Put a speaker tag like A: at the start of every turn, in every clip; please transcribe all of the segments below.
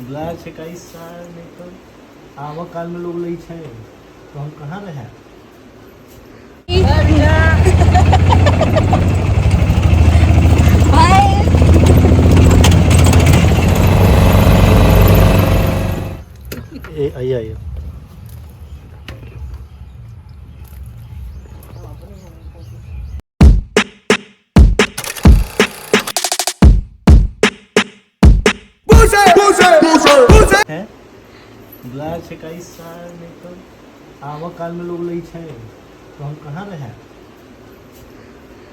A: बुलाया छे कई साल नहीं तो आवा काल में लोग लई छे तो हम कहाँ रहे आइए आइए है बुलाया छे कई साल नहीं तो आवा काल में लोग लई छे तो हम कहाँ रहे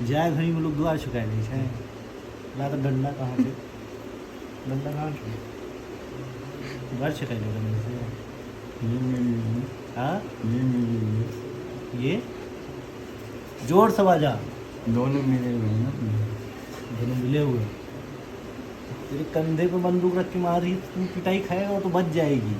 A: जाए घड़ी में लोग द्वार छुकाए नहीं छे ला तो डंडा कहाँ छे डंडा कहाँ छे द्वार छुकाए नहीं से हाँ ये जोर से बाजा
B: दोनों मिले हुए हैं
A: दोनों मिले हुए तेरे कंधे पे बंदूक रख के मारी तू पिटाई खाएगा तो बच जाएगी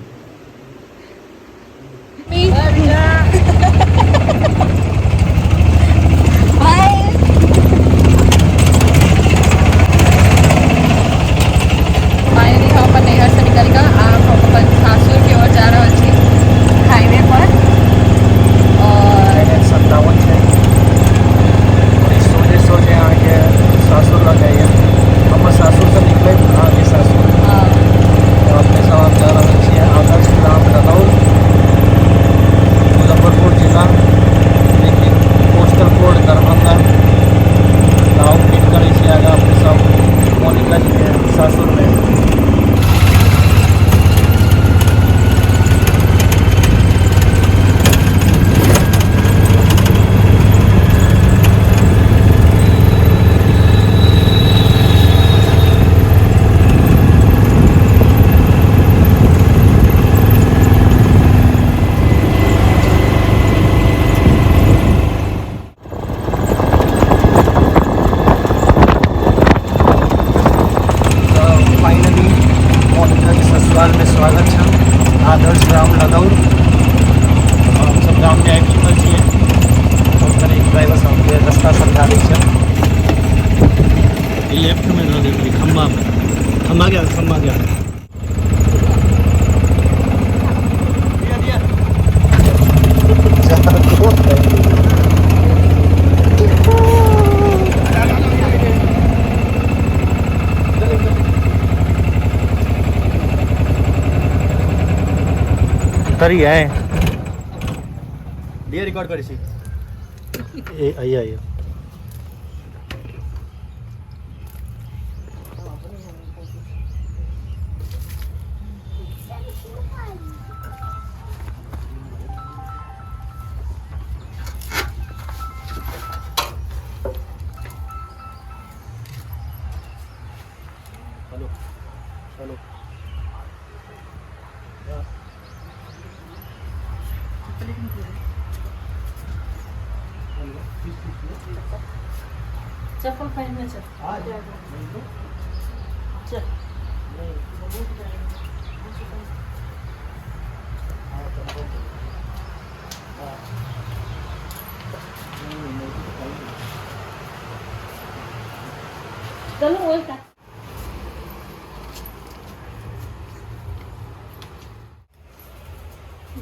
A: में स्वागत है आदर्श ग्राम लदौर हम सब गाँव में आबि चुकल छियै हम कनि ड्राइवर साहबके रास्ता समझा दै छै लेफ्ट में धऽ देबै खम्बा गया तरी है
B: ये रिकॉर्ड करी सी
A: आइए आइए
B: हेलो हेलो
C: चप्पल पहनने चल चल चलो वो का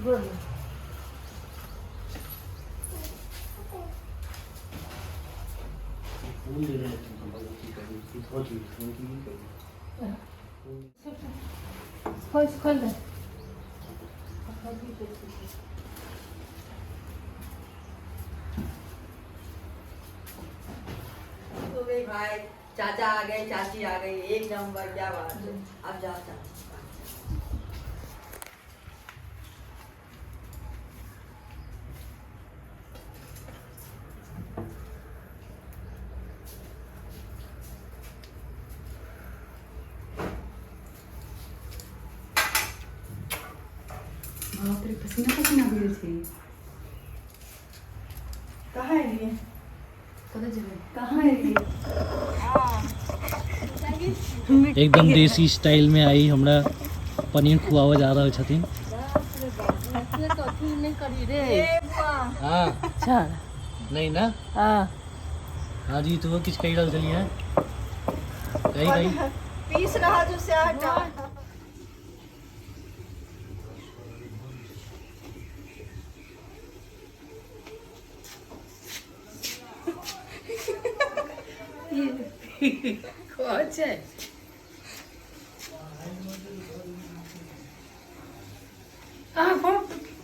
C: गुड खोल दे
D: तो भाई चाचा आ गए चाची आ गई एक नंबर क्या बात है अब जाओ चाचा
C: बाप रे पसीना पसीना भी थी
D: कहाँ है ये
C: कहाँ जगह
D: कहाँ है ये
A: एकदम देसी स्टाइल में आई हमरा पनीर खुआवा जा रहा छथिन हाँ
C: अच्छा
A: नहीं ना हाँ जी तो किस कही रहा चलिए कही
D: पीस रहा जो से हटा
C: कौन छै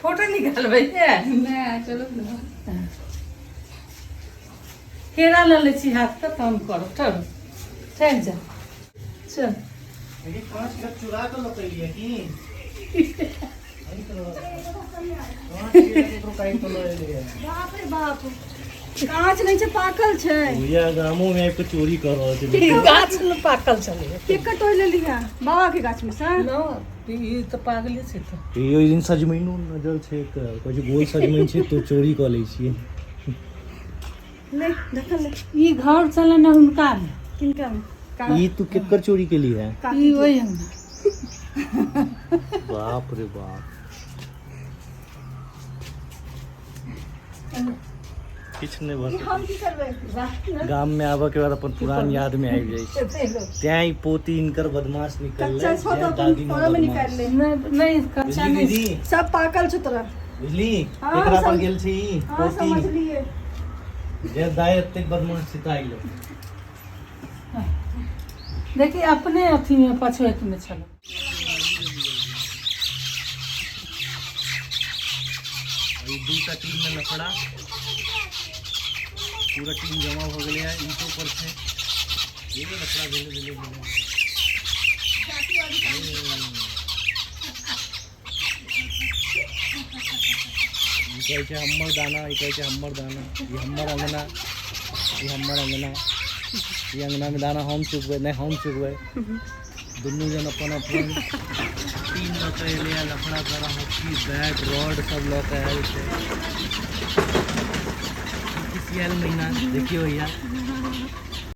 C: फोटो निकालबै
E: नहीं चलो
C: केरा ले लै छी हाथ पे काम करो ठहर ठहर जा चल
A: ये 5 किलो चुरा के लकैलिए की
E: बाप रे बाप कांच नहीं छे पाकल छे
A: भैया गामों में आके चोरी कर रहे थे
C: गाछ में पाकल चले
E: केकर तोड़ ले लिया बाबा के गाछ में से
C: न ई तो पागले छै तो
A: ये दिन सजमैनो नजर छै कोई गोल सजमैन छै तो चोरी क लै छियै
E: ले देख ले
C: ई घर चले न उनका में
E: किनका में
A: ये तू केकर चोरी के लिए है
C: ई ओइ हम
A: बाप रे बाप किछ नहीं बस
E: हम की करबे
A: गाम में आबे के बाद अपन पुरान याद में आबि जाय छै त्यां ही पोती इनकर बदमाश निकल
E: कच्चा छो तो
A: दादी
E: थोड़ा में निकाल ले
C: नहीं कच्चा नहीं
A: बुझली
E: सब पाकल छे तोरा
A: बुझली
E: हाँ,
A: एकरा पर
E: सम-
A: गेल छी
E: हां
A: पोती
E: समझ लिए
A: जे दाय एते बदमाश सिताई लो
C: देखिए अपने अथी में पछुएत में चलो
A: ई दूटा टीम में लफड़ा पूरा टीम जमा हो गया है ईंटों पर से ये लफड़ा भेले भेले कहै छै हमर दाना ई कहै छै हमर दाना ये हमर अंगना ये हमर अंगना ये अंगना में दाना हम चुगबै नहीं हम चुगबै दुनू जन अपन अपन टीम लऽ के एलै है लफड़ा कर हॉकी बैट रॉड सब लऽ के आयल छै किसियल महीना देखियो भैया